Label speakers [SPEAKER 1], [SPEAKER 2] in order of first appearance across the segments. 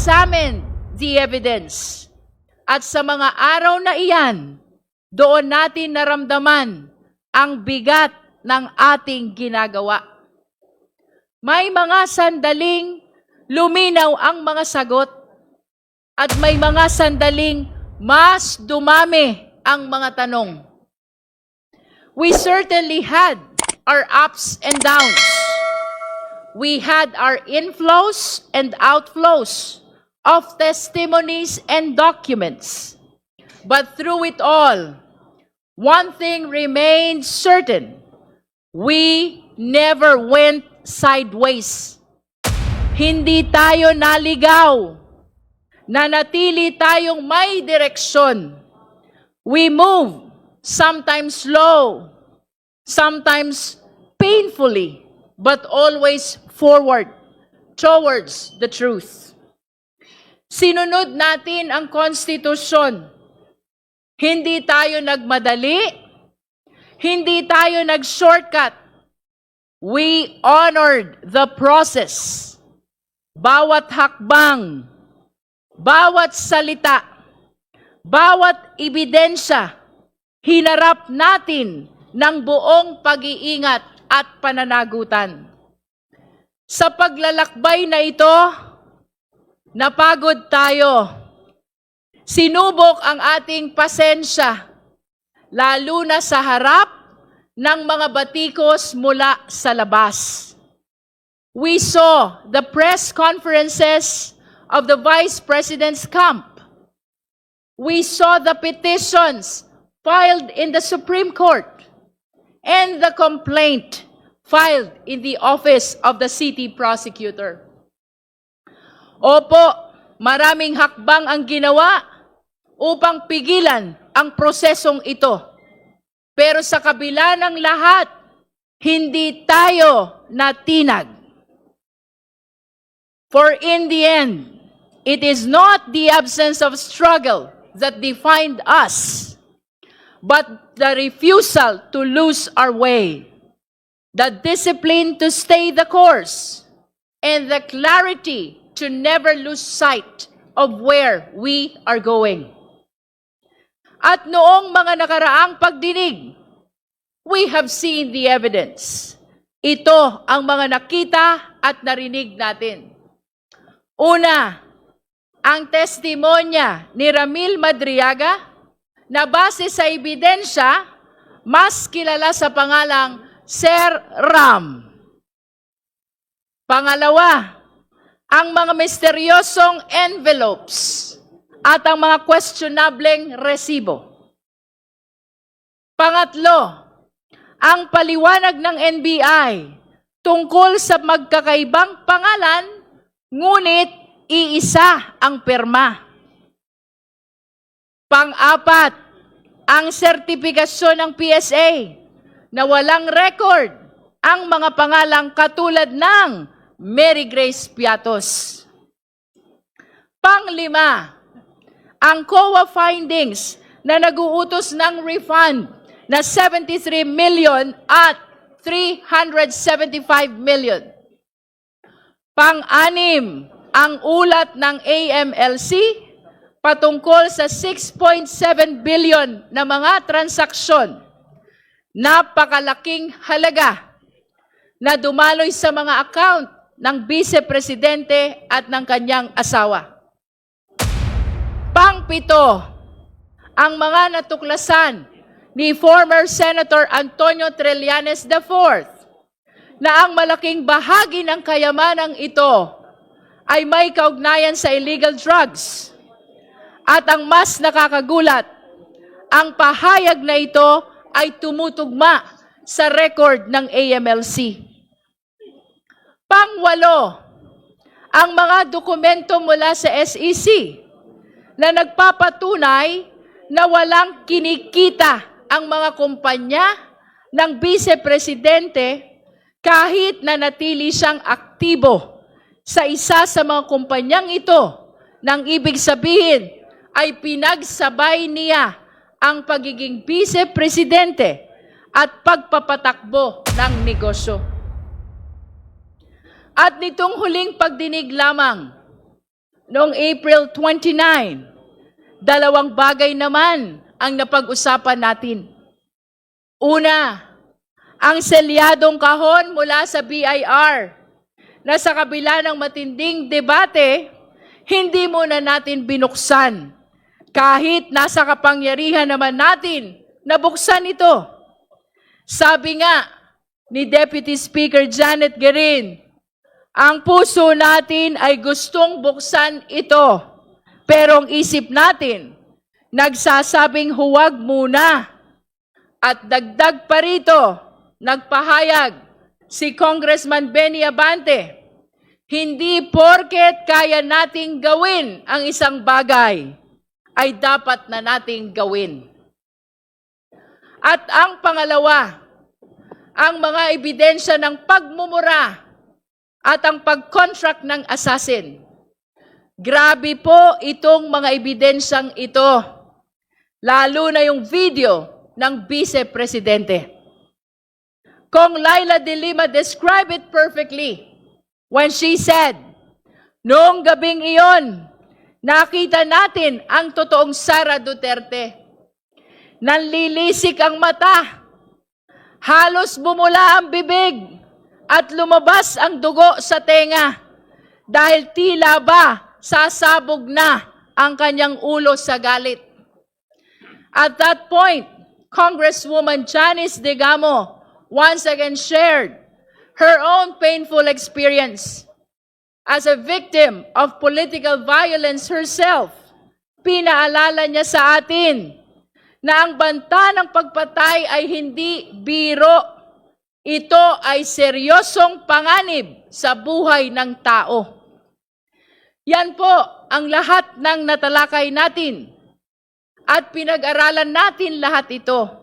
[SPEAKER 1] examined the evidence. At sa mga araw na iyan, doon natin naramdaman ang bigat ng ating ginagawa. May mga sandaling luminaw ang mga sagot at may mga sandaling mas dumami ang mga tanong. We certainly had our ups and downs. We had our inflows and outflows of testimonies and documents. But through it all, one thing remained certain. We never went sideways. Hindi tayo naligaw. Nanatili tayong may direksyon. We move, sometimes slow, sometimes painfully, but always forward towards the truth. Sinunod natin ang konstitusyon. Hindi tayo nagmadali, hindi tayo nag-shortcut. We honored the process. Bawat hakbang, bawat salita, bawat ebidensya, hinarap natin ng buong pag-iingat at pananagutan. Sa paglalakbay na ito, napagod tayo. Sinubok ang ating pasensya, lalo na sa harap ng mga batikos mula sa labas. We saw the press conferences of the Vice President's camp. We saw the petitions filed in the Supreme Court and the complaint filed in the office of the city prosecutor. Opo, maraming hakbang ang ginawa upang pigilan ang prosesong ito. Pero sa kabila ng lahat, hindi tayo natinag. For in the end, it is not the absence of struggle that defined us, but the refusal to lose our way, the discipline to stay the course, and the clarity to never lose sight of where we are going. At noong mga nakaraang pagdinig, we have seen the evidence. Ito ang mga nakita at narinig natin. Una, ang testimonya ni Ramil Madriaga na base sa ebidensya, mas kilala sa pangalang Sir Ram. Pangalawa, ang mga misteryosong envelopes at ang mga questionableng resibo. Pangatlo, ang paliwanag ng NBI tungkol sa magkakaibang pangalan, ngunit iisa ang pirma. Pang-apat, ang sertipikasyon ng PSA na walang record ang mga pangalang katulad ng Mary Grace Piatos. Panglima, ang COA findings na nag-uutos ng refund na 73 million at 375 million. Pang-anim, ang ulat ng AMLC patungkol sa 6.7 billion na mga transaksyon. Napakalaking halaga na dumaloy sa mga account ng Vice Presidente at ng kanyang asawa. Pang-pito, ang mga natuklasan ni former Senator Antonio Trillanes IV na ang malaking bahagi ng kayamanang ito ay may kaugnayan sa illegal drugs. At ang mas nakakagulat, ang pahayag na ito ay tumutugma sa record ng AMLC. Pangwalo, ang mga dokumento mula sa SEC na nagpapatunay na walang kinikita ang mga kumpanya ng Vice Presidente kahit na natili siyang aktibo sa isa sa mga kumpanyang ito, nang ibig sabihin ay pinagsabay niya ang pagiging Vice Presidente at pagpapatakbo ng negosyo. At nitong huling pagdinig lamang, noong April 29, dalawang bagay naman ang napag-usapan natin. Una, ang selyadong kahon mula sa BIR na sa kabila ng matinding debate, hindi muna natin binuksan. Kahit nasa kapangyarihan naman natin na buksan ito. Sabi nga ni Deputy Speaker Janet Guerin, ang puso natin ay gustong buksan ito. Pero ang isip natin, nagsasabing huwag muna. At dagdag pa rito, nagpahayag si Congressman Benny Abante, hindi porket kaya nating gawin ang isang bagay, ay dapat na nating gawin. At ang pangalawa, ang mga ebidensya ng pagmumura at ang pag-contract ng assassin. Grabe po itong mga ebidensyang ito, lalo na yung video ng Vice Presidente. Kong Laila de Lima described it perfectly when she said, noong gabing iyon, nakita natin ang totoong Sara Duterte. Nanlilisik ang mata, halos bumula ang bibig, at lumabas ang dugo sa tenga dahil tila ba sasabog na ang kanyang ulo sa galit. At that point, Congresswoman Janice Digamo once again shared her own painful experience as a victim of political violence herself. Pinaalala niya sa atin na ang banta ng pagpatay ay hindi biro. Ito ay seryosong panganib sa buhay ng tao. Yan po ang lahat ng natalakay natin at pinag-aralan natin lahat ito.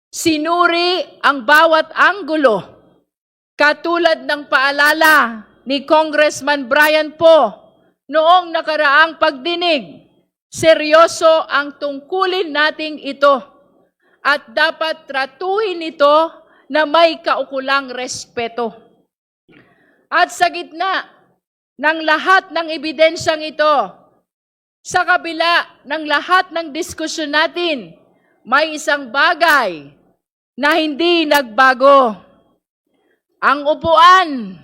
[SPEAKER 1] Sinuri ang bawat anggulo, katulad ng paalala ni Congressman Brian Poe noong nakaraang pagdinig. Seryoso ang tungkulin nating ito at dapat tratuhin ito na may kaukulang respeto. At sa gitna ng lahat ng ebidensyang ito, sa kabila ng lahat ng diskusyon natin, may isang bagay na hindi nagbago. Ang upuan,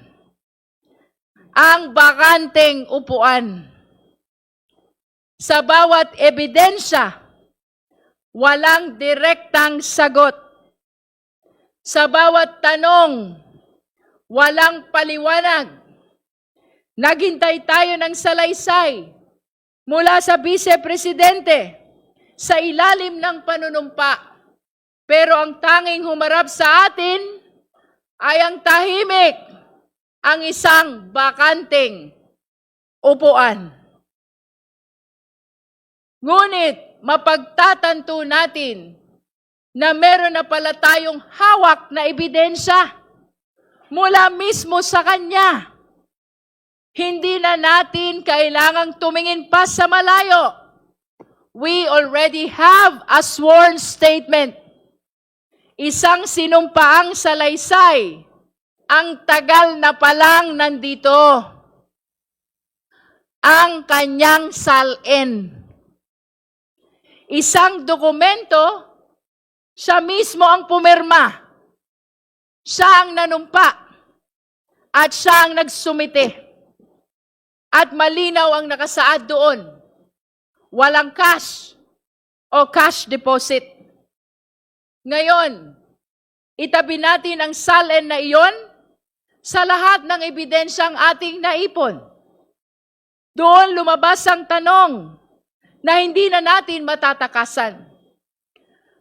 [SPEAKER 1] ang bakanteng upuan. Sa bawat ebidensya, walang direktang sagot. Sa bawat tanong, walang paliwanag. Naghintay tayo ng salaysay mula sa Vice Presidente sa ilalim ng panunumpa. Pero ang tanging humarap sa atin ay ang tahimik, ang isang bakanteng upuan. Ngunit mapagtatanto natin na meron na pala tayong hawak na ebidensya mula mismo sa Kanya. Hindi na natin kailangang tumingin pa sa malayo. We already have a sworn statement. Isang sinumpaang salaysay. Ang tagal na palang nandito. Ang kanyang salin. Isang dokumento, siya mismo ang pumirma. Siya ang nanumpa. At siya ang nagsumite. At malinaw ang nakasaad doon. Walang cash o cash deposit. Ngayon, itabi natin ang salin na iyon sa lahat ng ebidensyang ating naipon. Doon lumabas ang tanong na hindi na natin matatakasan.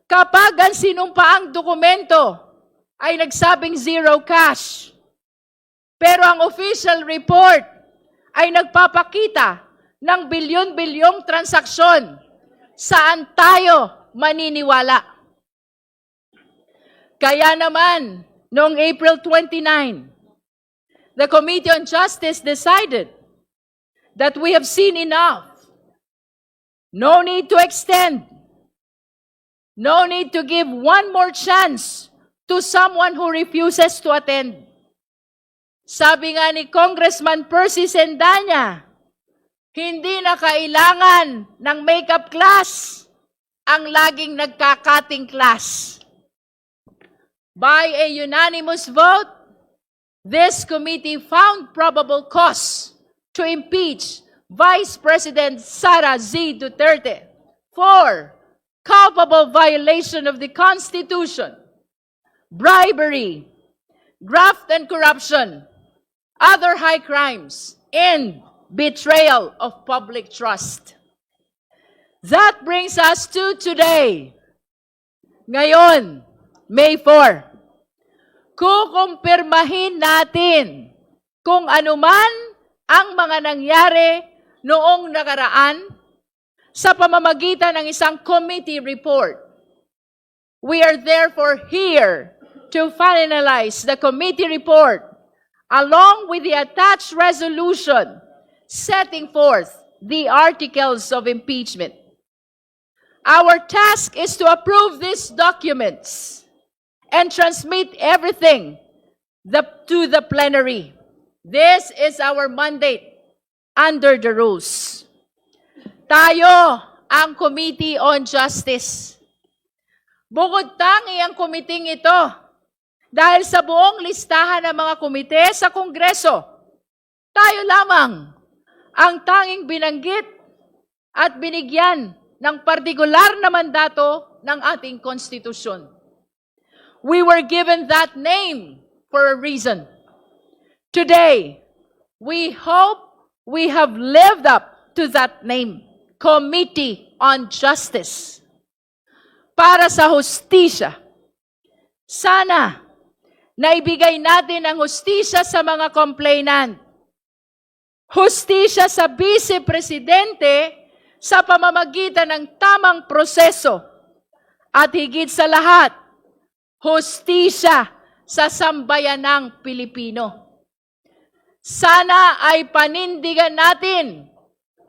[SPEAKER 1] Kapag ang sinumpaang dokumento ay nagsabing zero cash, pero ang official report ay nagpapakita ng bilyon-bilyong transaksyon, saan tayo maniniwala? Kaya naman, noong April 29, the Committee on Justice decided that we have seen enough. No need to extend. No need to give one more chance to someone who refuses to attend. Sabi nga ni Congressman Percy Sendanya, Hindi na kailangan ng makeup class ang laging nagkakating class. By a unanimous vote, this committee found probable cause to impeach Vice President Sara Z. Duterte for culpable violation of the Constitution, bribery, graft and corruption, other high crimes, and betrayal of public trust. That brings us to today. Ngayon, May 4. Kukumpirmahin natin kung anuman ang mga nangyari noong nakaraan sa pamamagitan ng isang committee report. We are therefore here to finalize the committee report along with the attached resolution setting forth the articles of impeachment. Our task is to approve these documents and transmit everything to the plenary. This is our mandate under the rules. Tayo ang Committee on Justice. Bukod tangi ang committee ito dahil sa buong listahan ng mga komite sa Kongreso, tayo lamang ang tanging binanggit at binigyan ng partikular na mandato ng ating konstitusyon. We were given that name for a reason. Today, we hope we have lived up to that name, Committee on Justice. Para sa hustisya, sana naibigay natin ang hustisya sa mga complainant. Hustisya sa Vice Presidente sa pamamagitan ng tamang proseso. At higit sa lahat, hustisya sa sambayanang Pilipino. Sana ay panindigan natin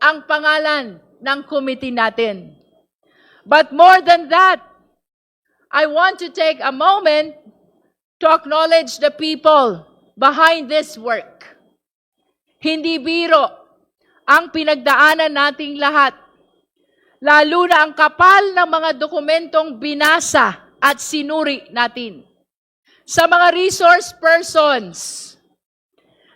[SPEAKER 1] ang pangalan ng committee natin. But more than that, I want to take a moment to acknowledge the people behind this work. Hindi biro ang pinagdaanan nating lahat, lalo na ang kapal ng mga dokumentong binasa at sinuri natin. Sa mga resource persons,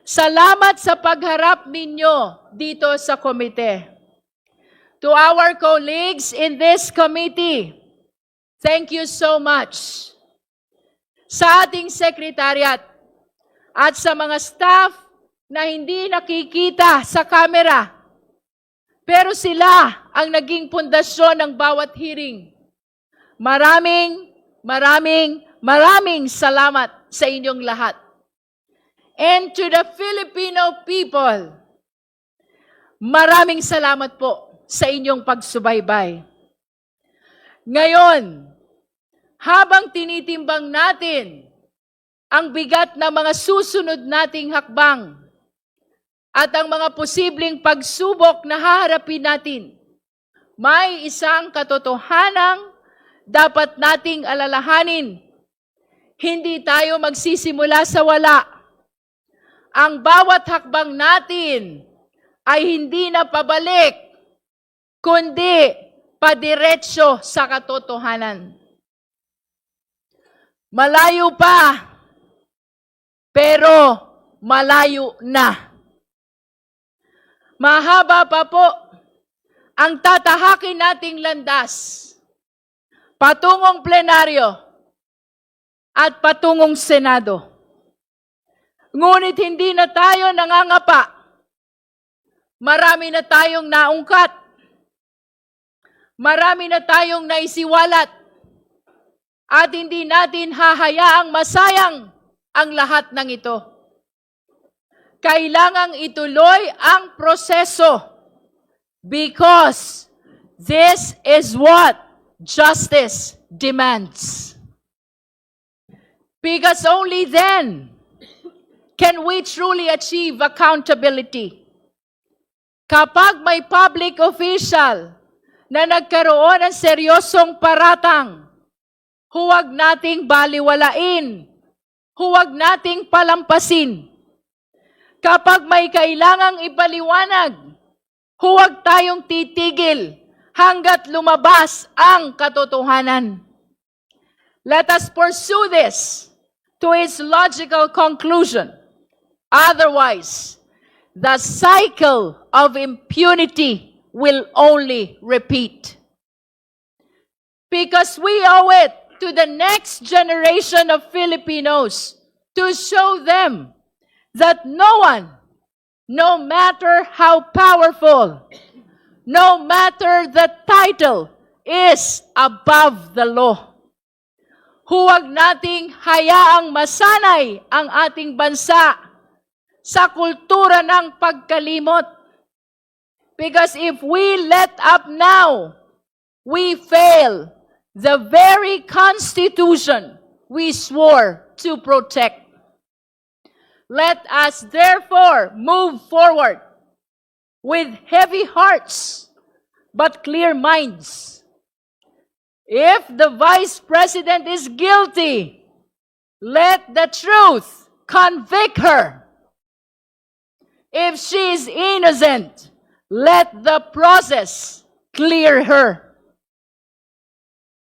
[SPEAKER 1] salamat sa pagharap ninyo dito sa komite. To our colleagues in this committee, thank you so much. Sa ating secretariat at sa mga staff na hindi nakikita sa camera, pero sila ang naging pundasyon ng bawat hearing. Maraming salamat sa inyong lahat. And to the Filipino people, maraming salamat po sa inyong pagsubaybay. Ngayon, habang tinitimbang natin ang bigat ng mga susunod nating hakbang at ang mga posibleng pagsubok na haharapin natin, may isang katotohanang dapat nating alalahanin. Hindi tayo magsisimula sa wala. Ang bawat hakbang natin ay hindi na pabalik, kundi padiretso sa katotohanan. Malayo pa, pero malayo na. Mahaba pa po ang tatahakin nating landas patungong plenaryo at patungong Senado. Ngunit hindi na tayo nangangapa. Marami na tayong naungkat. Marami na tayong naisiwalat. At hindi natin hahayaang masayang ang lahat ng ito. Kailangang ituloy ang proseso because this is what justice demands. Because only then can we truly achieve accountability. Kapag may public official na nagkaroon ng seryosong paratang, huwag nating baliwalain, huwag nating palampasin. Kapag may kailangang ipaliwanag, Huwag tayong titigil hanggat lumabas ang katotohanan. Let us pursue this to its logical conclusion. Otherwise, the cycle of impunity will only repeat. Because we owe it to the next generation of Filipinos to show them that no one, no matter how powerful, no matter the title, is above the law. Huwag nating hayaang masanay ang ating bansa sa kultura ng pagkalimot. Because if we let up now, we fail the very Constitution we swore to protect. Let us therefore move forward with heavy hearts but clear minds. If the Vice President is guilty, let the truth convict her. If she is innocent, let the process clear her.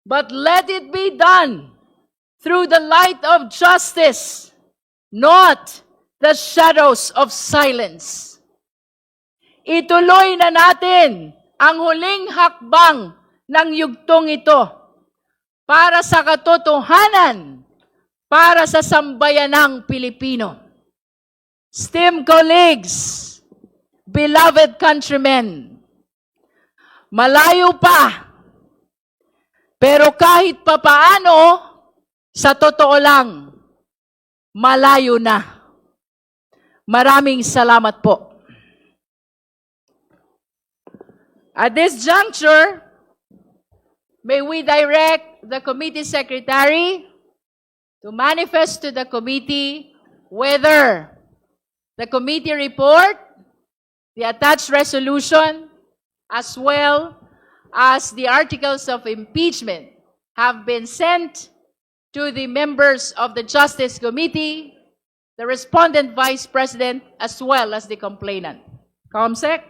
[SPEAKER 1] But let it be done through the light of justice, not the shadows of silence. Ituloy na natin ang huling hakbang ng yugtong ito para sa katotohanan, para sa sambayanang Pilipino. Esteemed colleagues, beloved countrymen, malayo pa, pero kahit papaano, sa totoo lang, malayo na. Maraming salamat po. At this juncture, may we direct the committee secretary to manifest to the committee whether the committee report, the attached resolution, as well as the articles of impeachment have been sent to the members of the Justice Committee, the respondent Vice President, as well as the complainant. Comsec.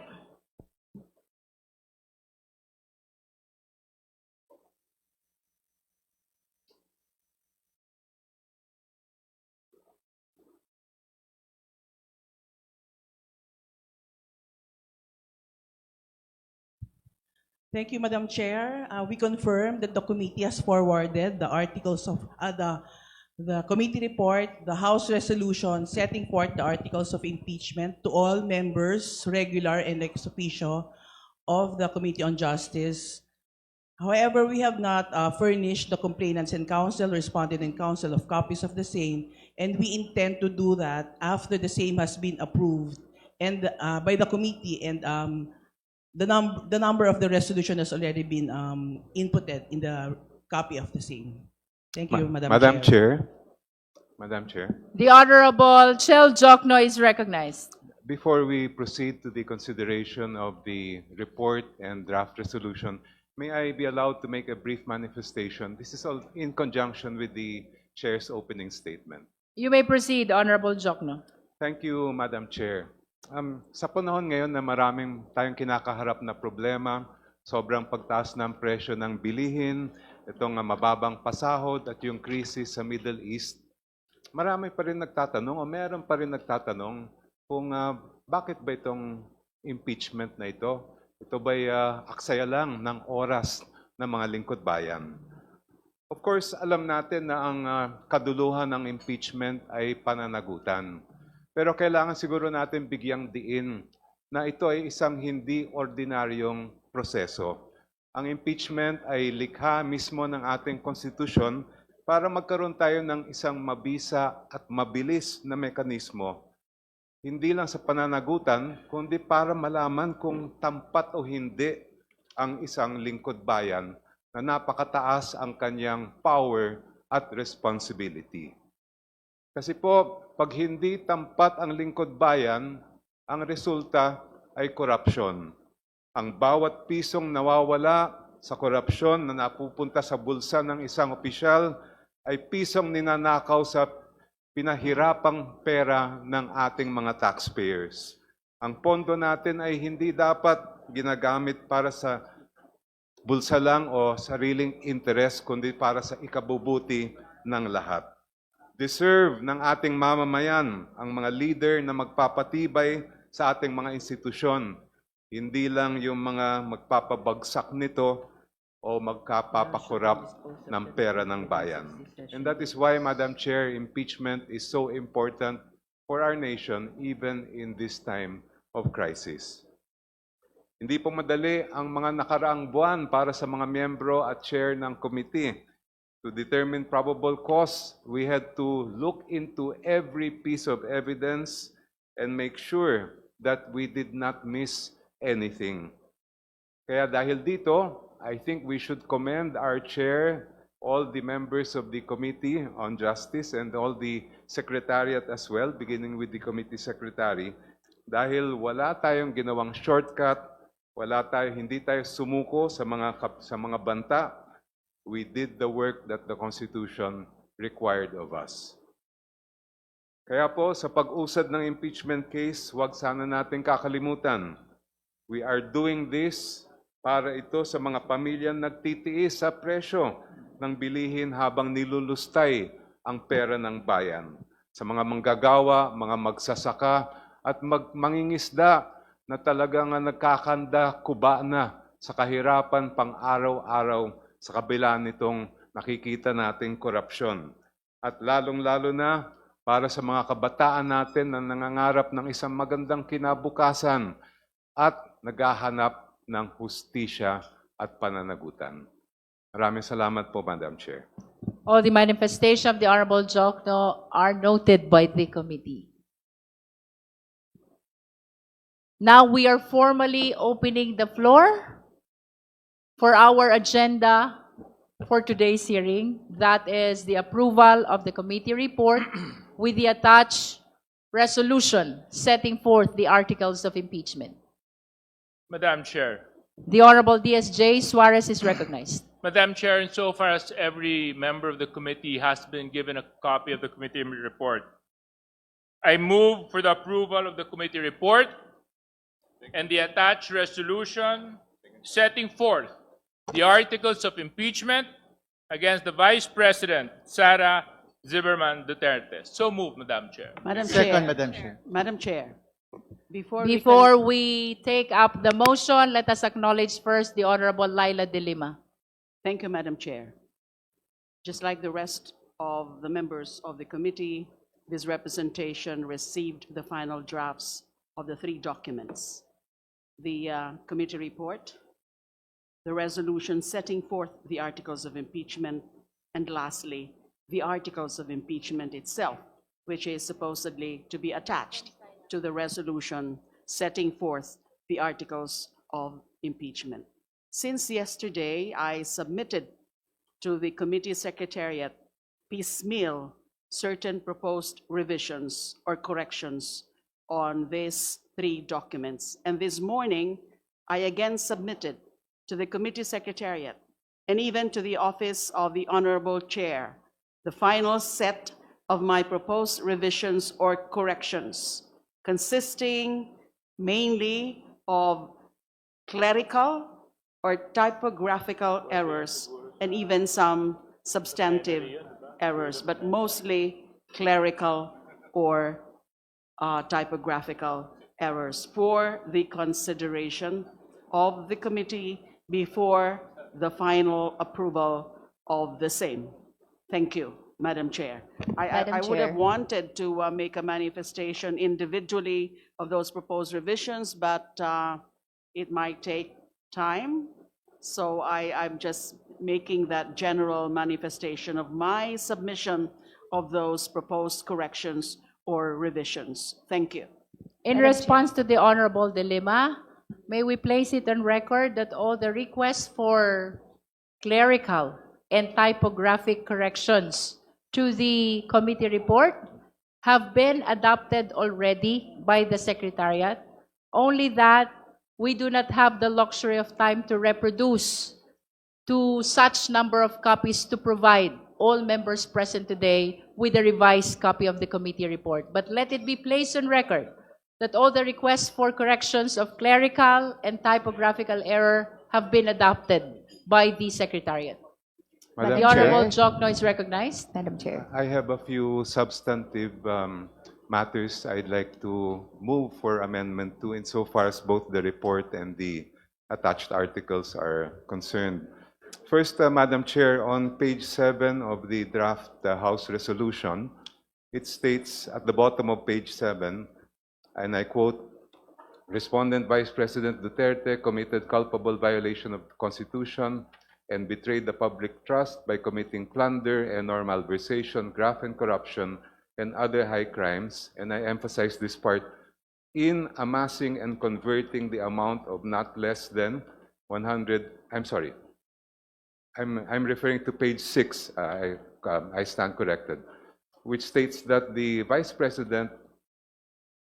[SPEAKER 2] Thank you, Madam Chair. We confirm that the committee has forwarded the articles of the committee report, the House resolution setting forth the articles of impeachment to all members, regular and ex officio, of the Committee on Justice. However, we have not furnished the complainants and counsel, respondent and counsel of copies of the same, and we intend to do that after the same has been approved and by the committee, and the number of the resolution has already been inputted in the copy of the same. Thank you, Madam Chair.
[SPEAKER 3] Madam Chair,
[SPEAKER 1] The Honorable Chel Jokno is recognized.
[SPEAKER 3] before we proceed to the consideration of the report and draft resolution, may I be allowed to make a brief manifestation? This is all in conjunction with the Chair's opening statement.
[SPEAKER 1] You may proceed, Honorable Jokno.
[SPEAKER 3] Thank you, Madam Chair. Sa panahon ngayon na maraming tayong kinakaharap na problema, sobrang pagtaas ng presyo ng bilihin, itong mababang pasahod at yung krisis sa Middle East, marami pa rin nagtatanong o meron pa rin nagtatanong kung bakit ba itong impeachment na ito? Ito ba'y aksaya lang ng oras ng mga lingkod bayan? Of course, alam natin na ang kaduluhan ng impeachment ay pananagutan. Pero kailangan siguro natin bigyang diin na ito ay isang hindi ordinaryong proseso. Ang impeachment ay likha mismo ng ating konstitusyon para magkaroon tayo ng isang mabisa at mabilis na mekanismo, hindi lang sa pananagutan, kundi para malaman kung tampat o hindi ang isang lingkod bayan na napakataas ang kanyang power at responsibility. Kasi po, pag hindi tampat ang lingkod bayan, ang resulta ay korupsyon. Ang bawat pisong nawawala sa korupsyon na napupunta sa bulsa ng isang opisyal ay pisong ninanakaw sa pinahirapang pera ng ating mga taxpayers. Ang pondo natin ay hindi dapat ginagamit para sa bulsa lang o sariling interes, kundi para sa ikabubuti ng lahat. Deserve ng ating mamamayan ang mga leader na magpapatibay sa ating mga institusyon, hindi lang yung mga magpapabagsak nito o magkapapakorap ng pera ng bayan. And that is why, Madam Chair, impeachment is so important for our nation even in this time of crisis. Hindi po madali ang mga nakaraang buwan para sa mga miyembro at chair ng committee. To determine probable cause, we had to look into every piece of evidence and make sure that we did not miss anything. Kaya dahil dito, I think we should commend our chair, all the members of the Committee on Justice, and all the secretariat as well, beginning with the committee secretary, dahil wala tayong ginawang shortcut, hindi tayo sumuko sa mga banta. We did the work that the Constitution required of us. Kaya po, sa pag-usad ng impeachment case, huwag sana natin kakalimutan. We are doing this para ito sa mga pamilyang nagtitiis sa presyo ng bilihin habang nilulustay ang pera ng bayan. Sa mga manggagawa, mga magsasaka, at mangingisda na talagang nagkakanda, kuba na sa kahirapan pang araw-araw sa kabila nitong nakikita nating korupsyon. At lalong-lalo na para sa mga kabataan natin na nangangarap ng isang magandang kinabukasan at naghahanap ng hustisya at pananagutan. Maraming salamat po, Madam Chair.
[SPEAKER 1] All the manifestations of the Honorable Jokno are noted by the committee. Now we are formally opening the floor for our agenda for today's hearing. That is the approval of the committee report with the attached resolution setting forth the articles of impeachment.
[SPEAKER 4] Madam Chair.
[SPEAKER 1] The Honorable DSJ Suarez is recognized.
[SPEAKER 4] Madam Chair, insofar as every member of the committee has been given a copy of the committee report, I move for the approval of the committee report and the attached resolution setting forth the articles of impeachment against the Vice President, Sara Zimmerman Duterte. So moved, Madam Chair.
[SPEAKER 5] Madam
[SPEAKER 6] Second,
[SPEAKER 5] Chair.
[SPEAKER 6] Madam Chair.
[SPEAKER 5] Madam Chair,
[SPEAKER 1] Before we take up the motion, let us acknowledge first the Honorable Laila De Lima.
[SPEAKER 5] Thank you, Madam Chair. Just like the rest of the members of the committee, this representation received the final drafts of the 3 documents: the committee report, the resolution setting forth the articles of impeachment, and lastly, the articles of impeachment itself, which is supposedly to be attached to the resolution setting forth the articles of impeachment. Since yesterday, I submitted to the committee secretariat piecemeal certain proposed revisions or corrections on these 3 documents. And this morning, I again submitted to the committee secretariat and even to the office of the Honorable Chair the final set of my proposed revisions or corrections, consisting mainly of clerical or typographical errors and even some substantive errors, but mostly clerical or typographical errors for the consideration of the committee before the final approval of the same. Thank you, Madam Chair.
[SPEAKER 1] Madam
[SPEAKER 5] I would have
[SPEAKER 1] Chair.
[SPEAKER 5] wanted to make a manifestation individually of those proposed revisions, but it might take time. So I'm just making that general manifestation of my submission of those proposed corrections or revisions. Thank you.
[SPEAKER 1] In response to the Honorable De Lima, may we place it on record that all the requests for clerical and typographic corrections to the committee report have been adopted already by the Secretariat, only that we do not have the luxury of time to reproduce to such number of copies to provide all members present today with a revised copy of the committee report. But let it be placed on record that all the requests for corrections of clerical and typographical error have been adopted by the Secretariat.
[SPEAKER 3] Madam
[SPEAKER 1] The Honorable
[SPEAKER 3] Chair,
[SPEAKER 1] Jokno is recognized.
[SPEAKER 6] Madam Chair.
[SPEAKER 3] I have a few substantive matters I'd like to move for Amendment 2 insofar as both the report and the attached articles are concerned. First, Madam Chair, on page 7 of the draft House resolution, it states at the bottom of page 7, and I quote, Respondent Vice President Duterte committed culpable violation of the Constitution and betrayed the public trust by committing plunder and or malversation, graft and corruption, and other high crimes, and I emphasize this part, in amassing and converting the amount of not less than 100, I'm sorry, I'm referring to page 6, I stand corrected, which states that the Vice President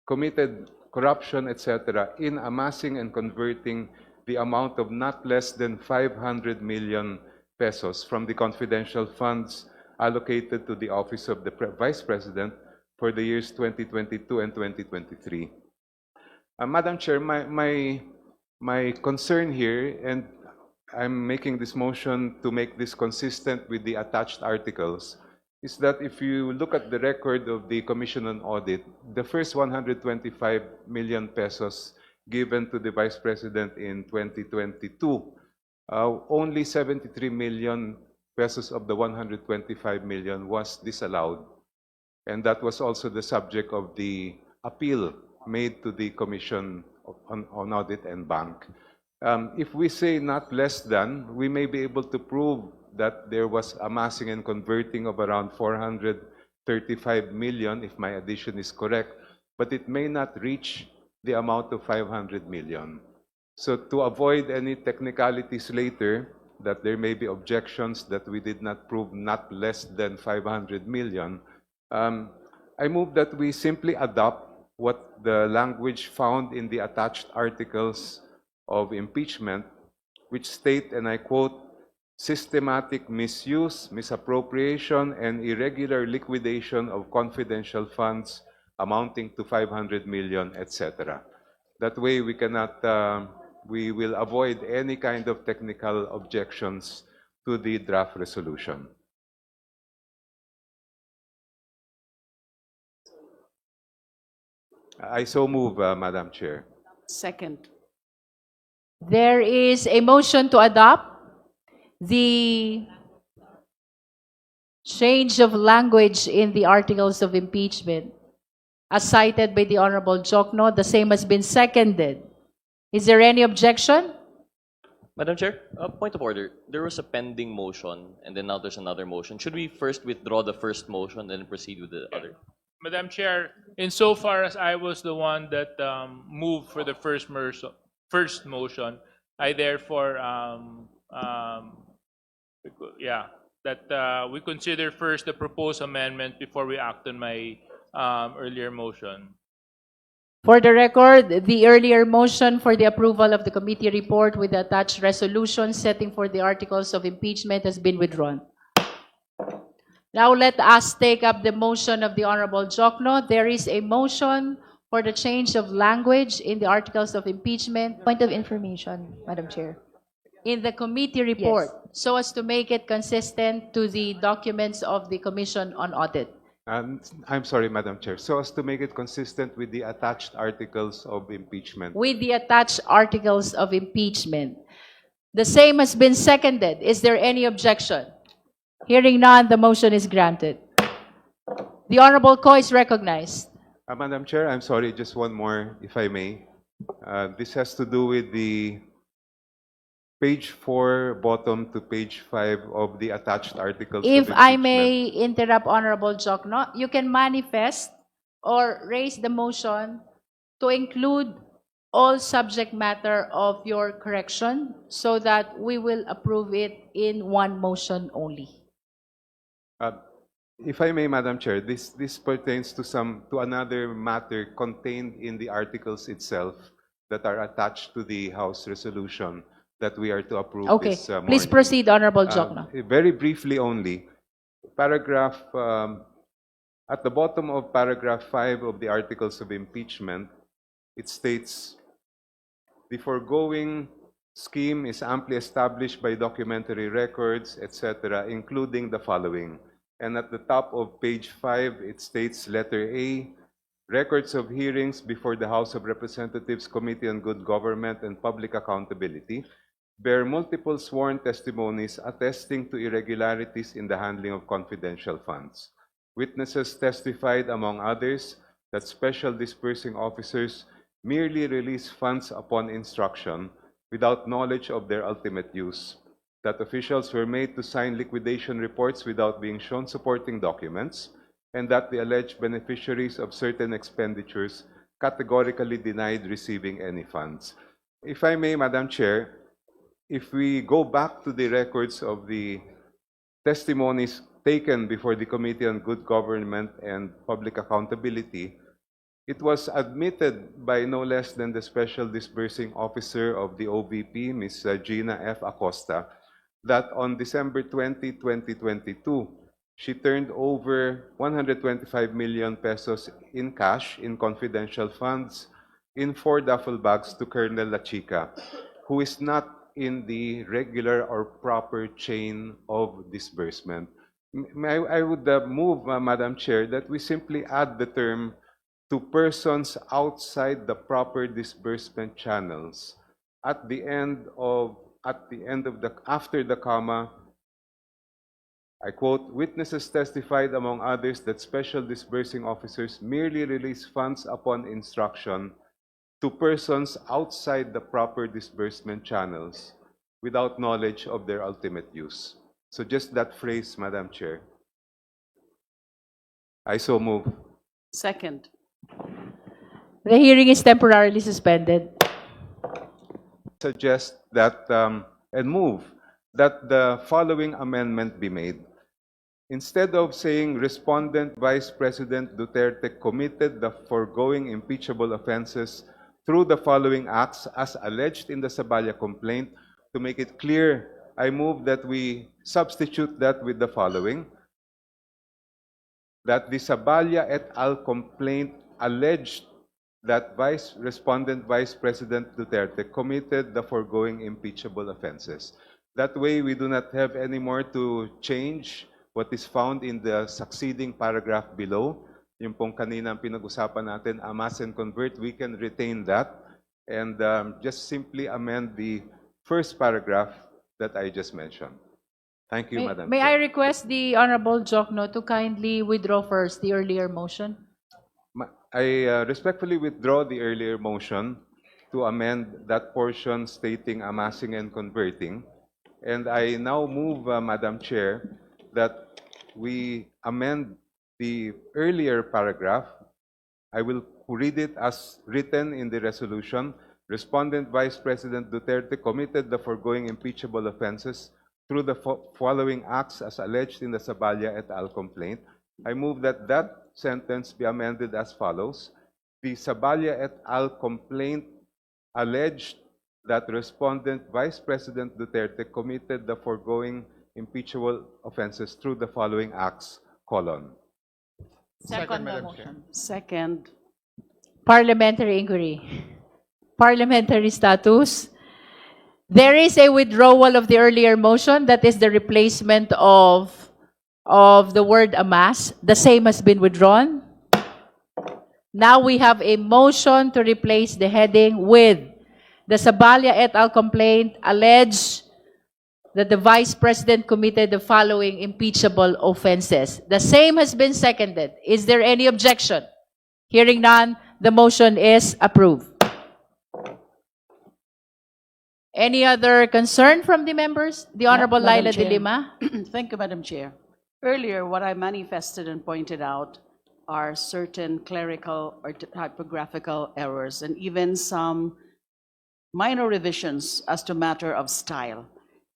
[SPEAKER 3] committed corruption, etc., in amassing and converting the amount of not less than 500 million pesos from the confidential funds allocated to the Office of the Vice President for the years 2022 and 2023. Madam Chair, my concern here, and I'm making this motion to make this consistent with the attached articles, is that if you look at the record of the Commission on Audit, the first 125 million pesos given to the Vice President in 2022, only 73 million pesos of the 125 million was disallowed. And that was also the subject of the appeal made to the Commission on Audit and Bank. If we say not less than, we may be able to prove that there was amassing and converting of around 435 million, if my addition is correct, but it may not reach the amount of 500 million. So to avoid any technicalities later, that there may be objections that we did not prove not less than 500 million, I move that we simply adopt what the language found in the attached articles of impeachment, which state, and I quote, systematic misuse, misappropriation, and irregular liquidation of confidential funds amounting to 500 million, etc. That way we cannot, we will avoid any kind of technical objections to the draft resolution. I so move, Madam Chair.
[SPEAKER 5] Second.
[SPEAKER 1] There is a motion to adopt the change of language in the articles of impeachment as cited by the Honorable Jokno. The same has been seconded. Is there any objection?
[SPEAKER 7] Madam Chair, point of order. There was a pending motion, and then now there's another motion. Should we first withdraw the first motion and then proceed with the other?
[SPEAKER 4] Madam Chair, insofar as I was the one that moved for the first motion, I therefore, we consider first the proposed amendment before we act on my earlier motion.
[SPEAKER 1] For the record, the earlier motion for the approval of the committee report with the attached resolution setting for the articles of impeachment has been withdrawn. Now let us take up the motion of the Honorable Jokno. There is a motion for the change of language in the articles of impeachment
[SPEAKER 6] Point of information, Madam Chair.
[SPEAKER 1] in the committee report so as to make it consistent to the documents of the Commission on Audit.
[SPEAKER 3] I'm sorry, Madam Chair. So as to make it consistent with the attached articles of impeachment.
[SPEAKER 1] With the attached articles of impeachment. The same has been seconded. Is there any objection? Hearing none, the motion is granted. The Honorable Ko is recognized.
[SPEAKER 3] Madam Chair, I'm sorry, just one more, if I may. This has to do with the page 4, bottom to page 5 of the attached articles
[SPEAKER 1] If
[SPEAKER 3] of
[SPEAKER 1] I
[SPEAKER 3] impeachment.
[SPEAKER 1] may interrupt Honorable Jokno, you can manifest or raise the motion to include all subject matter of your correction so that we will approve it in one motion only.
[SPEAKER 3] If I may, Madam Chair, this pertains to another matter contained in the articles itself that are attached to the House resolution that we are to approve
[SPEAKER 1] Okay,
[SPEAKER 3] this morning.
[SPEAKER 1] please proceed, Honorable Jokno.
[SPEAKER 3] Very briefly only, paragraph, at the bottom of paragraph 5 of the articles of impeachment, It states, the foregoing scheme is amply established by documentary records, etc., including the following. And at the top of page 5, it states letter A, records of hearings before the House of Representatives Committee on Good Government and Public Accountability bear multiple sworn testimonies attesting to irregularities in the handling of confidential funds. Witnesses testified, among others, that special disbursing officers merely release funds upon instruction without knowledge of their ultimate use, that officials were made to sign liquidation reports without being shown supporting documents, and that the alleged beneficiaries of certain expenditures categorically denied receiving any funds. If I may, Madam Chair, if we go back to the records of the testimonies taken before the Committee on Good Government and Public Accountability, it was admitted by no less than the Special Disbursing Officer of the OVP, Ms. Gina F. Acosta, that on December 20, 2022, she turned over 125 million pesos in cash in confidential funds in 4 duffel bags to Colonel La Chica, who is not in the regular or proper chain of disbursement. I would move, Madam Chair, that we simply add the term to persons outside the proper disbursement channels at the end of after the comma. I quote, witnesses testified, among others, that special disbursing officers merely release funds upon instruction to persons outside the proper disbursement channels without knowledge of their ultimate use. So just that phrase, Madam Chair. I so move.
[SPEAKER 5] Second.
[SPEAKER 1] The hearing is temporarily suspended.
[SPEAKER 3] Suggest that and move that the following amendment be made. Instead of saying Respondent Vice President Duterte committed the foregoing impeachable offenses through the following acts as alleged in the Sabaya complaint, to make it clear, I move that we substitute that with the following. That the Sabaya et al. Complaint alleged that Respondent Vice President Duterte committed the foregoing impeachable offenses. That way, we do not have any more to change what is found in the succeeding paragraph below. Yung pong kanina pinag-usapan natin, amass and convert, we can retain that and just simply amend the first paragraph that I just mentioned. Thank you, Madam
[SPEAKER 1] May
[SPEAKER 3] Chair.
[SPEAKER 1] I request the Honorable Jokno to kindly withdraw first the earlier motion?
[SPEAKER 3] I respectfully withdraw the earlier motion to amend that portion stating amassing and converting. And I now move, Madam Chair, that we amend the earlier paragraph. I will read it as written in the resolution. Respondent Vice President Duterte committed the foregoing impeachable offenses through the following acts as alleged in the Sabaya et al. Complaint. I move that that sentence be amended as follows. The Sabaya et al. Complaint alleged that Respondent Vice President Duterte committed the foregoing impeachable offenses through the following acts, colon.
[SPEAKER 1] Second motion.
[SPEAKER 5] Second.
[SPEAKER 1] Parliamentary inquiry. Parliamentary status. There is a withdrawal of the earlier motion. That is the replacement of the word amass. The same has been withdrawn. Now we have a motion to replace the heading with the Sabaya et al. Complaint alleged that the Vice President committed the following impeachable offenses. The same has been seconded. Is there any objection? Hearing none, the motion is approved. Any other concern from the members? The Honorable
[SPEAKER 5] Madam
[SPEAKER 1] Laila de
[SPEAKER 5] Chair.
[SPEAKER 1] Lima.
[SPEAKER 5] Thank you, Madam Chair. Earlier, what I manifested and pointed out are certain clerical or typographical errors and even some minor revisions as to matter of style.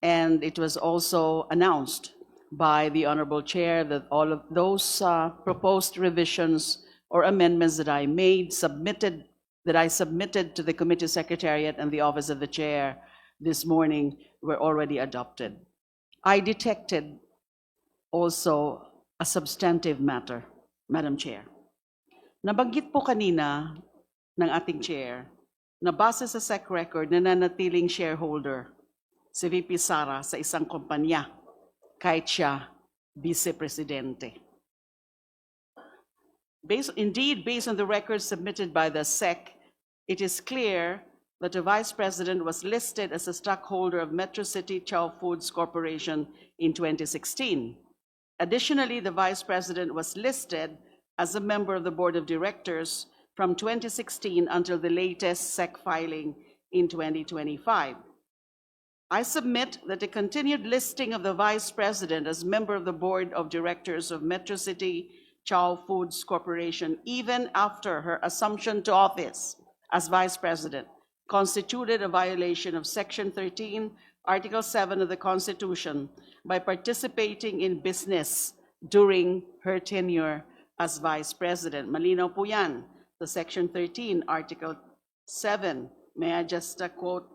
[SPEAKER 5] And it was also announced by the Honorable Chair that all of those proposed revisions or amendments that I submitted to the Committee Secretariat and the Office of the Chair this morning were already adopted. I detected also a substantive matter, Madam Chair. Nabanggit po kanina ng ating chair na base sa SEC record nananatiling shareholder si VP Sara sa isang kumpanya kahit siya vice-presidente. Based on the records submitted by the SEC, it is clear that the Vice President was listed as a stockholder of Metro City Chow Foods Corporation in 2016. Additionally, the Vice President was listed as a member of the Board of Directors from 2016 until the latest SEC filing in 2025. I submit that the continued listing of the Vice President as member of the Board of Directors of Metro City Chow Foods Corporation, even after her assumption to office as Vice President, constituted a violation of Section 13, Article 7 of the Constitution by participating in business during her tenure as Vice President. Malinaw po yan, the Section 13, Article 7. May I just quote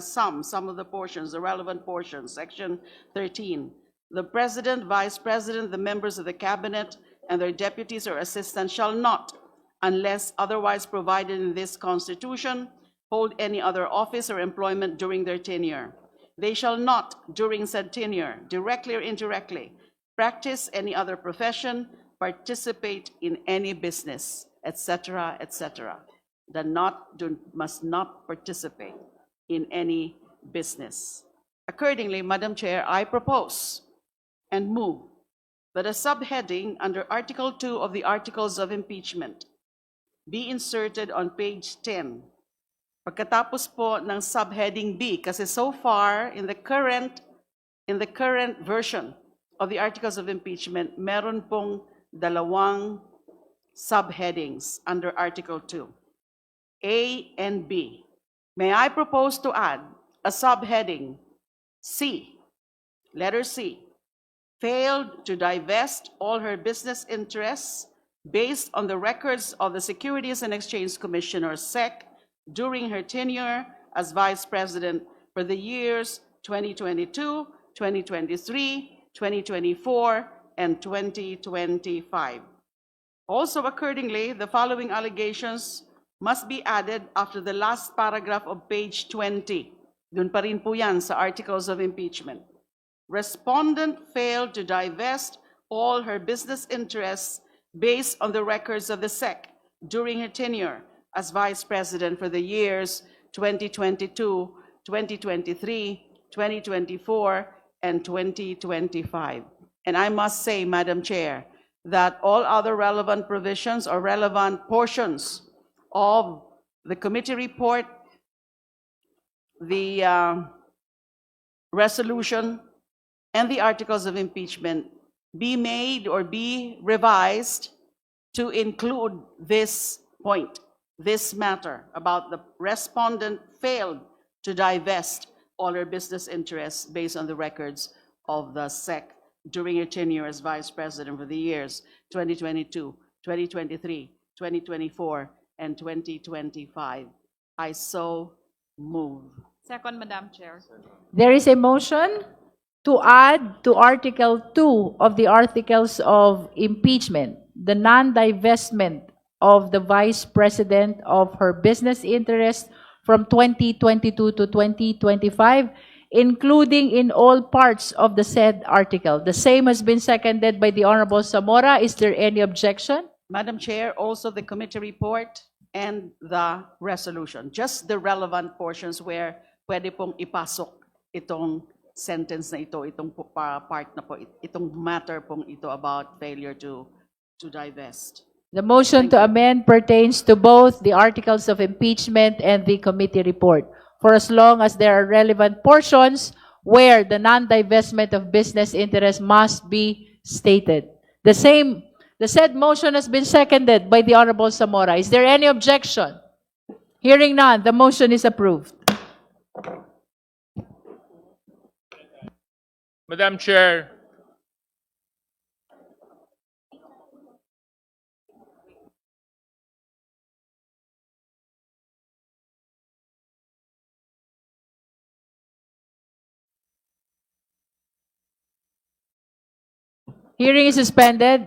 [SPEAKER 5] some of the portions, the relevant portions, Section 13. The President, Vice President, the members of the Cabinet, and their deputies or assistants shall not, unless otherwise provided in this Constitution, hold any other office or employment during their tenure. They shall not, during said tenure, directly or indirectly, practice any other profession, participate in any business, etc., etc. Must not participate in any business. Accordingly, Madam Chair, I propose and move that a subheading under Article 2 of the Articles of Impeachment be inserted on page 10. Pagkatapos po ng subheading B, kasi so far in the current version of the Articles of Impeachment, meron pong dalawang subheadings under Article 2, A and B. May I propose to add a subheading C, letter C, failed to divest all her business interests based on the records of the Securities and Exchange Commission, or SEC, during her tenure as Vice President for the years 2022, 2023, 2024, and 2025. Also, accordingly, the following allegations must be added after the last paragraph of page 20. Dun pa rin po yan sa Articles of Impeachment. Respondent failed to divest all her business interests based on the records of the SEC during her tenure as Vice President for the years 2022, 2023, 2024, and 2025. And I must say, Madam Chair, that all other relevant provisions or relevant portions of the committee report, the resolution, and the articles of impeachment be made or be revised to include this point, this matter about the respondent failed to divest all her business interests based on the records of the SEC during her tenure as Vice President for the years 2022, 2023, 2024, and 2025. I so move.
[SPEAKER 6] Second, Madam Chair.
[SPEAKER 1] There is a motion to add to Article 2 of the Articles of Impeachment the non-divestment of the Vice President of her business interest from 2022 to 2025, including in all parts of the said article. The same has been seconded by the Honorable Zamora. Is there any objection?
[SPEAKER 5] Madam Chair, also the committee report and the resolution, just the relevant portions where pwede pong ipasok itong sentence na ito, itong part na po, itong matter pong ito about failure to divest.
[SPEAKER 1] The motion to amend pertains to both the articles of impeachment and the committee report, for as long as there are relevant portions where the non-divestment of business interest must be stated. The said motion has been seconded by the Honorable Zamora. Is there any objection? Hearing none, the motion is approved.
[SPEAKER 4] Madam Chair,
[SPEAKER 1] Hearing is suspended.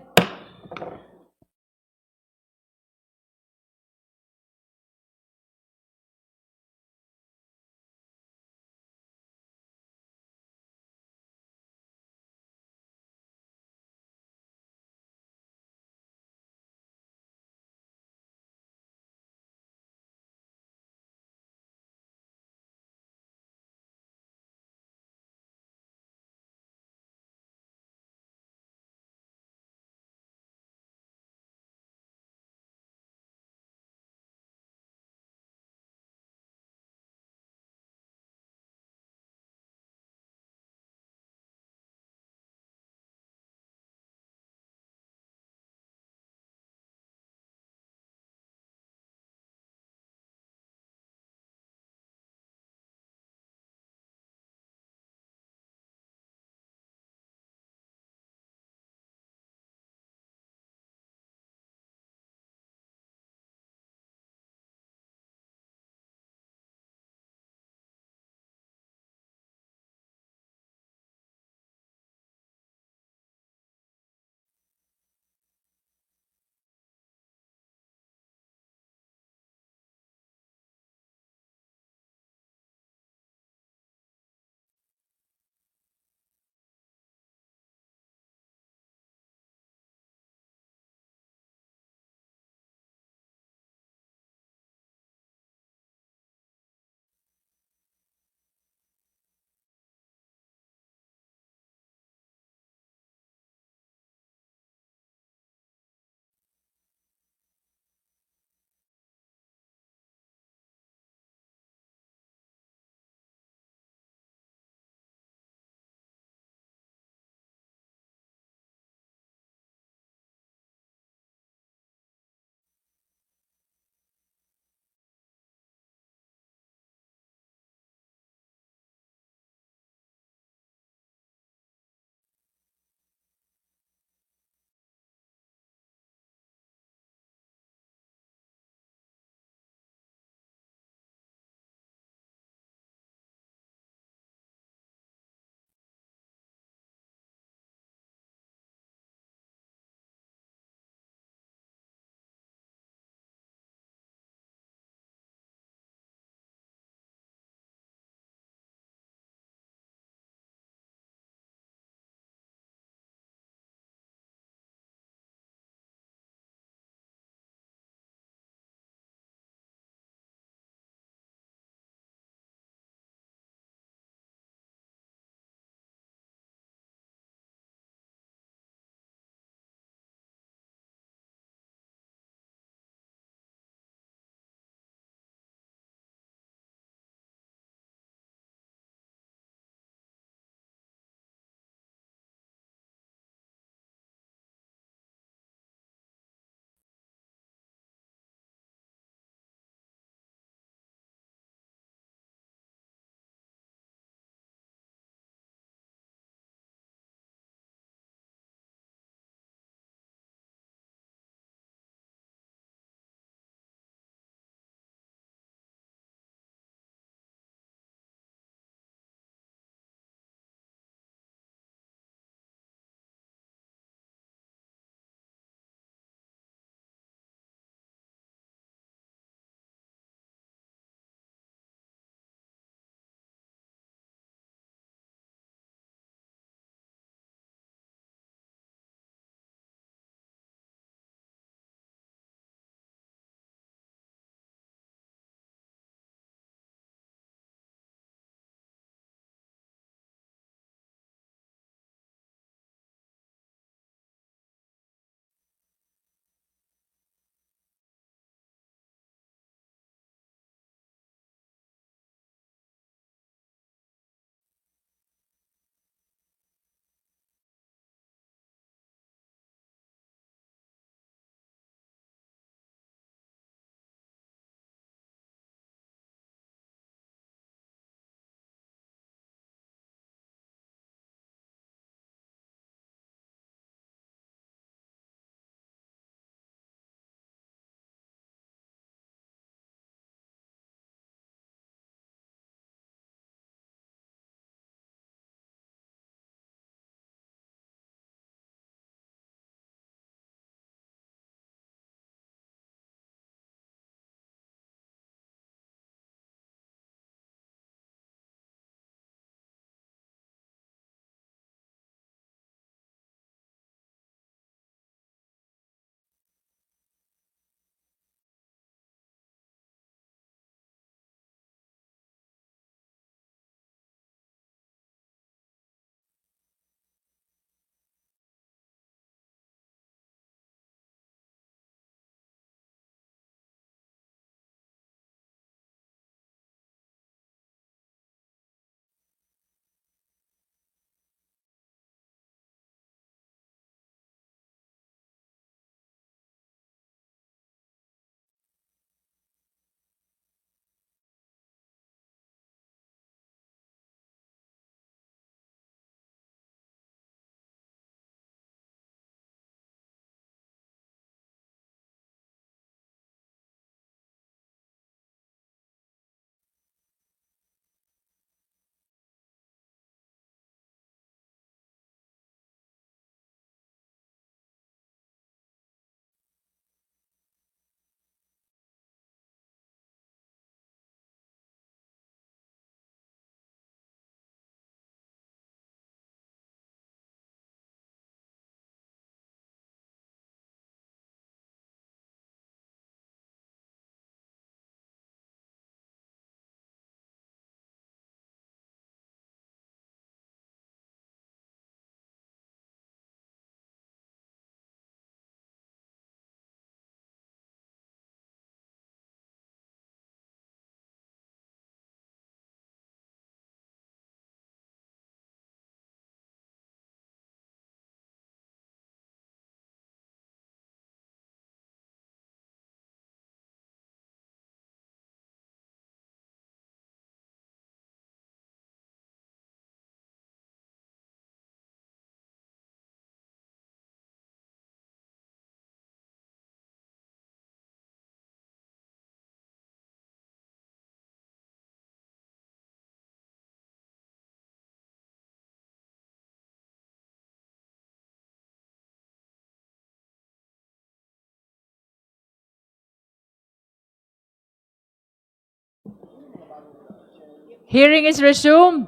[SPEAKER 1] Hearing is resumed.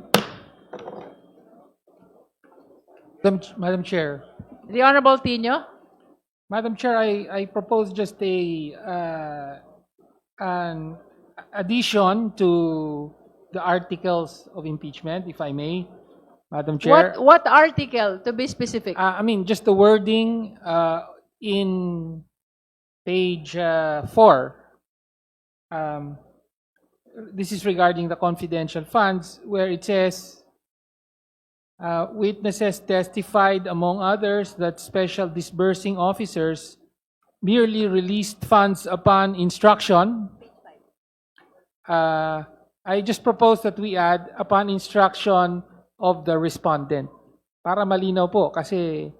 [SPEAKER 8] Madam Chair.
[SPEAKER 1] The Honorable Tino.
[SPEAKER 8] Madam Chair, I propose just an addition to the articles of impeachment, if I may, Madam Chair.
[SPEAKER 1] What article, to be specific?
[SPEAKER 8] I mean, just the wording in page 4. This is regarding the confidential funds, where it says, witnesses testified, among others, that special disbursing officers merely released funds upon instruction. I just propose that we add upon instruction of the respondent. Para malinaw po, kasi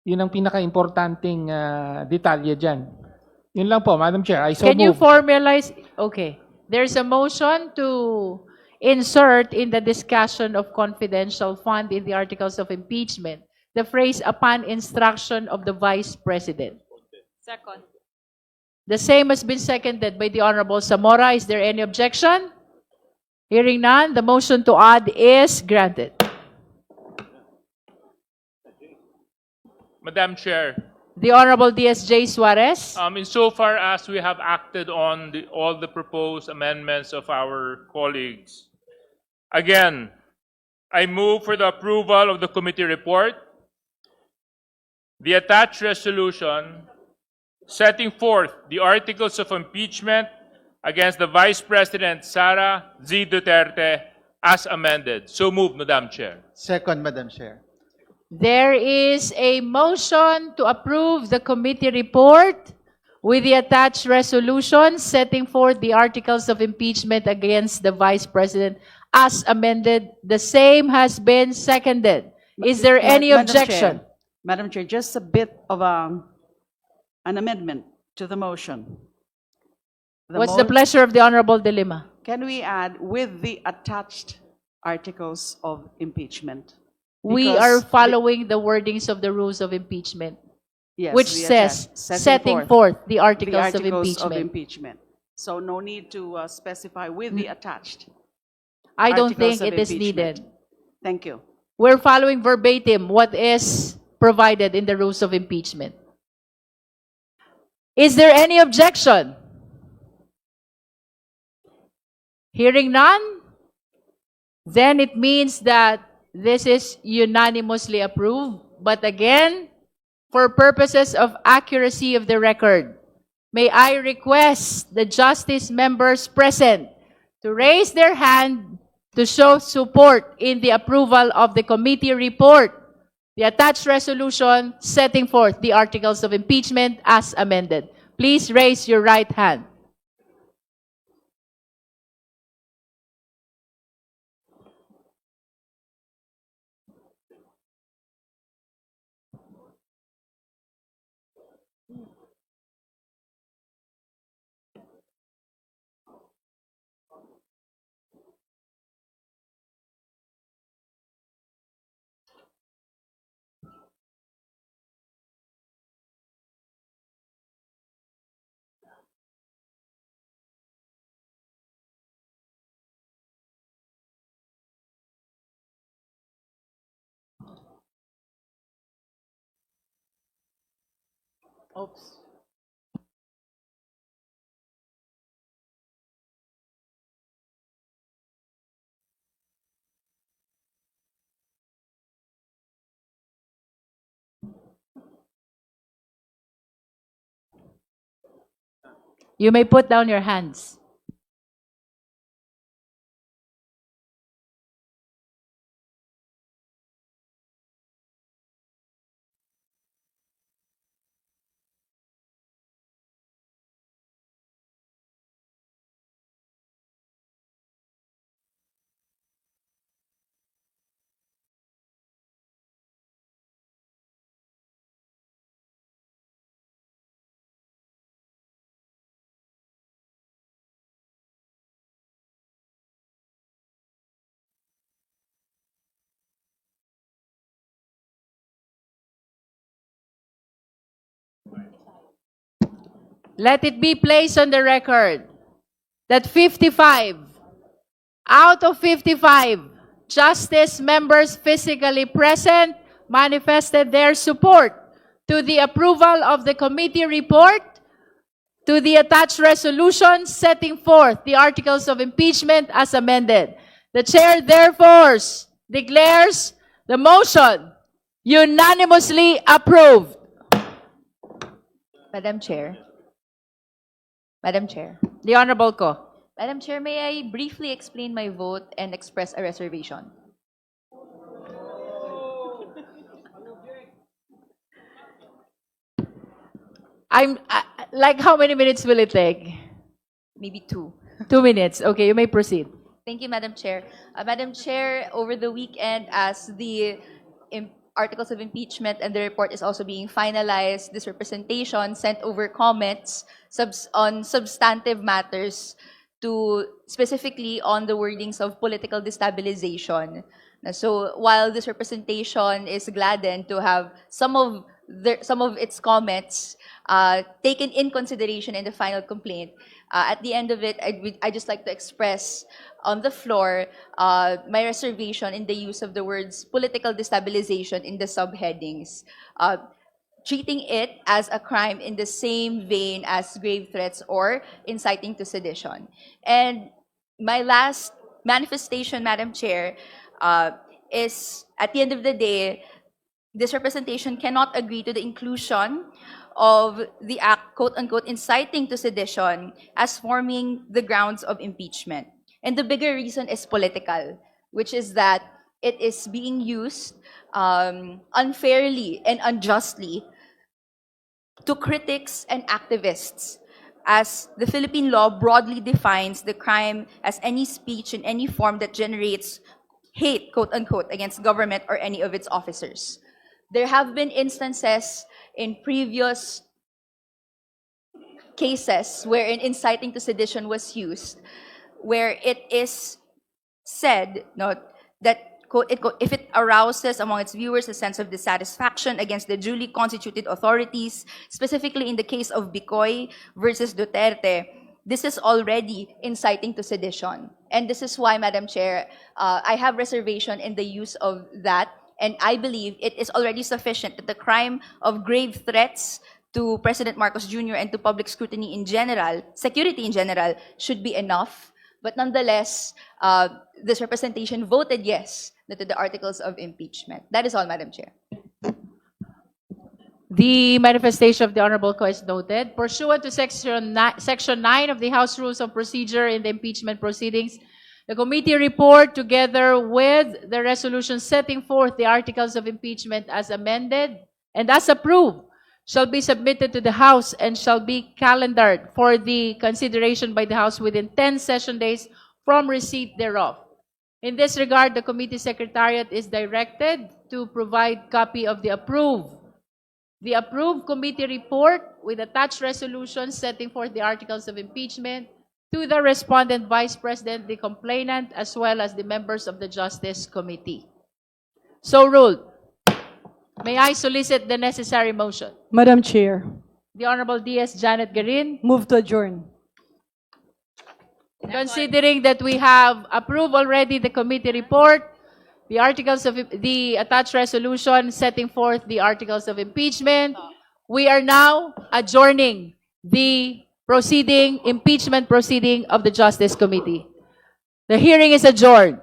[SPEAKER 8] yun ang pinaka-importanting detalye dyan. Yun lang po, Madam Chair. I so
[SPEAKER 1] Can you
[SPEAKER 8] move.
[SPEAKER 1] formalize? Okay. There's a motion to insert in the discussion of confidential fund in the articles of impeachment the phrase upon instruction of the Vice President.
[SPEAKER 6] Second.
[SPEAKER 1] The same has been seconded by the Honorable Zamora. Is there any objection? Hearing none, the motion to add is granted.
[SPEAKER 4] Madam Chair,
[SPEAKER 1] The Honorable DSJ Suarez.
[SPEAKER 4] insofar as we have acted on all the proposed amendments of our colleagues, again, I move for the approval of the committee report, the attached resolution setting forth the articles of impeachment against the Vice President Sara Z. Duterte as amended. So moved, Madam Chair.
[SPEAKER 9] Second, Madam Chair.
[SPEAKER 1] There is a motion to approve the committee report with the attached resolution setting forth the articles of impeachment against the Vice President as amended. The same has been seconded. Is there any
[SPEAKER 5] Madam
[SPEAKER 1] objection?
[SPEAKER 5] Chair, Madam Chair, just a bit of an amendment to the motion.
[SPEAKER 1] What's the pleasure of the Honorable De Lima?
[SPEAKER 5] Can we add with the attached articles of impeachment?
[SPEAKER 1] We
[SPEAKER 5] Because
[SPEAKER 1] are following the wordings of the rules of impeachment,
[SPEAKER 5] Yes,
[SPEAKER 1] which
[SPEAKER 5] the
[SPEAKER 1] says
[SPEAKER 5] attached,
[SPEAKER 1] setting forth the
[SPEAKER 5] the
[SPEAKER 1] articles of
[SPEAKER 5] articles of
[SPEAKER 1] impeachment.
[SPEAKER 5] impeachment. So no need to specify with the attached.
[SPEAKER 1] I don't think
[SPEAKER 5] articles of
[SPEAKER 1] it is
[SPEAKER 5] impeachment.
[SPEAKER 1] needed.
[SPEAKER 5] Thank you.
[SPEAKER 1] We're following verbatim what is provided in the rules of impeachment. Is there any objection? Hearing none, then it means that this is unanimously approved. But again, for purposes of accuracy of the record, may I request the justice members present to raise their hand to show support in the approval of the committee report, the attached resolution setting forth the articles of impeachment as amended. Please raise your right hand. Oops. You may put down your hands. Let it be placed on the record that 55 Out of 55, Justice members physically present manifested their support to the approval of the committee report, to the attached resolution setting forth the articles of impeachment as amended. The chair therefore declares the motion unanimously approved.
[SPEAKER 6] Madam Chair. Madam Chair.
[SPEAKER 1] The Honorable Ko.
[SPEAKER 6] Madam Chair, may I briefly explain my vote and express a reservation?
[SPEAKER 1] Like how many minutes will it take?
[SPEAKER 6] Maybe 2.
[SPEAKER 1] 2 minutes. Okay, you may proceed.
[SPEAKER 6] Thank you, Madam Chair. Madam Chair, over the weekend, as the articles of impeachment and the report is also being finalized, this representation sent over comments on substantive matters to specifically on the wordings of political destabilization. So while this representation is gladdened to have some of its comments taken in consideration in the final complaint, at the end of it, I'd just like to express on the floor my reservation in the use of the words political destabilization in the subheadings, treating it as a crime in the same vein as grave threats or inciting to sedition. And my last manifestation, Madam Chair, is at the end of the day, this representation cannot agree to the inclusion of the act, quote-unquote, inciting to sedition as forming the grounds of impeachment. And the bigger reason is political, which is that it is being used unfairly and unjustly to critics and activists, as the Philippine law broadly defines the crime as any speech in any form that generates hate, quote-unquote, against government or any of its officers. There have been instances in previous cases wherein inciting to sedition was used, where it is said that, quote, if it arouses among its viewers a sense of dissatisfaction against the duly constituted authorities, specifically in the case of Bicoy versus Duterte, this is already inciting to sedition. And this is why, Madam Chair, I have reservation in the use of that. And I believe it is already sufficient that the crime of grave threats to President Marcos Jr. and to public scrutiny in general, security in general, should be enough. But nonetheless, this representation voted yes to the articles of impeachment. That is all, Madam Chair.
[SPEAKER 1] The manifestation of the Honorable Ko is noted. Pursuant to Section 9 of the House Rules of Procedure in the impeachment proceedings, the committee report, together with the resolution setting forth the articles of impeachment as amended and as approved, shall be submitted to the House and shall be calendared for the consideration by the House within 10 session days from receipt thereof. In this regard, the committee secretariat is directed to provide copy of the approved committee report with attached resolution setting forth the articles of impeachment to the respondent Vice President, the complainant, as well as the members of the Justice Committee. So ruled. May I solicit the necessary motion?
[SPEAKER 9] Madam Chair,
[SPEAKER 1] The Honorable D.S. Janet Garin,
[SPEAKER 9] move to adjourn.
[SPEAKER 1] considering that we have approved already the committee report, the articles of the attached resolution setting forth the articles of impeachment, we are now adjourning the impeachment proceeding of the Justice Committee. The hearing is adjourned.